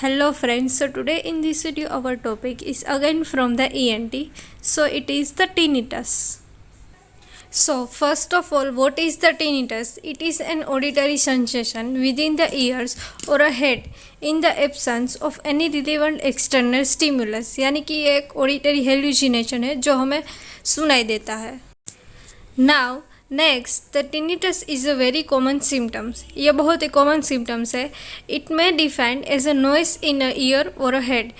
Hello friends, so today in this video our topic is again from the ENT. So it is the tinnitus. So first of all, what is the tinnitus? It is an auditory sensation within the ears or a head in the absence of any relevant external stimulus. यानी कि ये एक auditory hallucination है जो हमें सुनाई देता है. Now next the tinnitus is a very common symptoms. ये बहुत ही कॉमन सिम्टम्स है. It may defined as a noise in a ear और अ हेड.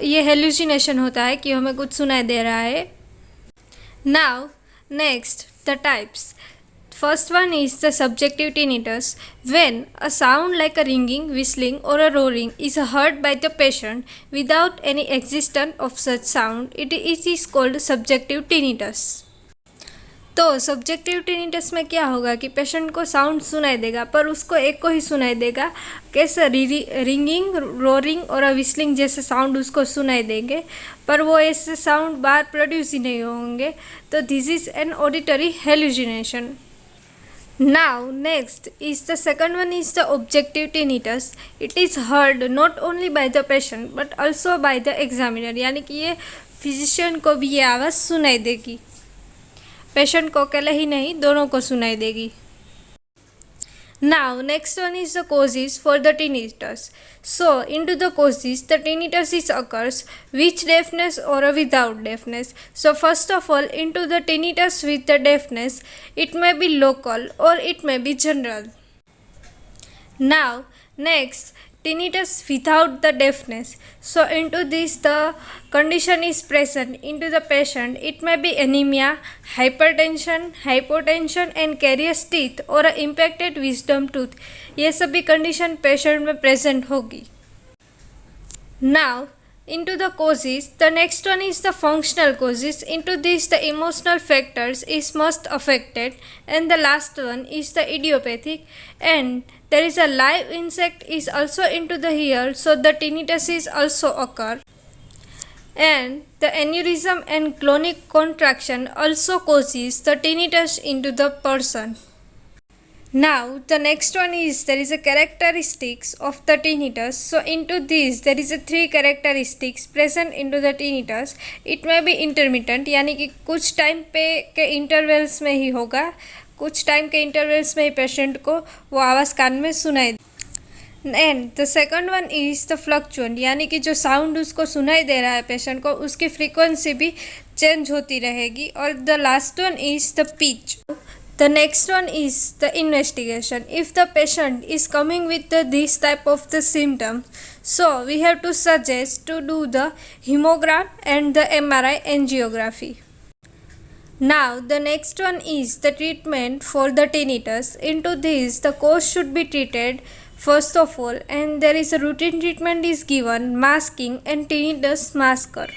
ये हेल्यूसिनेशन होता है कि हमें कुछ सुनाई दे रहा है. Now next the types. First one is the subjective tinnitus, when a sound like a ringing, whistling or a roaring is heard by the patient without any existence of such sound. It is called subjective tinnitus. तो subjective tinnitus में क्या होगा कि patient को sound सुनाई देगा पर उसको एक को ही सुनाई देगा. कैसे रिंगिंग, रोरिंग और विस्लिंग जैसे साउंड उसको सुनाई देंगे पर वो ऐसे साउंड बाहर प्रोड्यूस ही नहीं होंगे. तो this is an auditory hallucination. Now next is the second one is the objective tinnitus. It is heard not only by the patient but also by the examiner. यानी कि ये फिजिशियन को भी ये आवाज़ सुनाई देगी. पेशेंट को अकेले ही नहीं, दोनों को सुनाई देगी. Now next one is the causes for the tinnitus. So into the causes the tinnitus is occurs with deafness or without deafness. So first of all into the tinnitus with the deafness, it may be local or it may be general. Now next tinnitus without the deafness. So into this the condition is present into the patient. It may be anemia, hypertension, hypotension and carious teeth or a impacted wisdom tooth. ये सभी condition patient में present होगी. Now into the causes, the next one is the functional causes. Into this the emotional factors is most affected and the last one is the idiopathic, and there is a live insect is also into the ear, so the tinnitus is also occur, and the aneurysm and clonic contraction also causes the tinnitus into the person. Now the next one is there is a characteristics of the tinnitus. So into this there is a three characteristics present into the tinnitus. It may be intermittent यानी कि कुछ time पे के intervals में ही होगा, कुछ time के intervals में ही पेशेंट को वो आवाज़ कान में सुनाई. And the second one is the fluctuant यानी कि जो साउंड उसको सुनाई दे रहा है पेशेंट को उसकी फ्रीक्वेंसी भी चेंज होती रहेगी. और the last one is the pitch. The next one is the investigation. If the patient is coming with this type of the symptoms, so we have to suggest to do the hemogram and the MRI angiography. Now the next one is the treatment for the tinnitus. Into this the cause should be treated first of all, and there is a routine treatment is given, masking and tinnitus masker.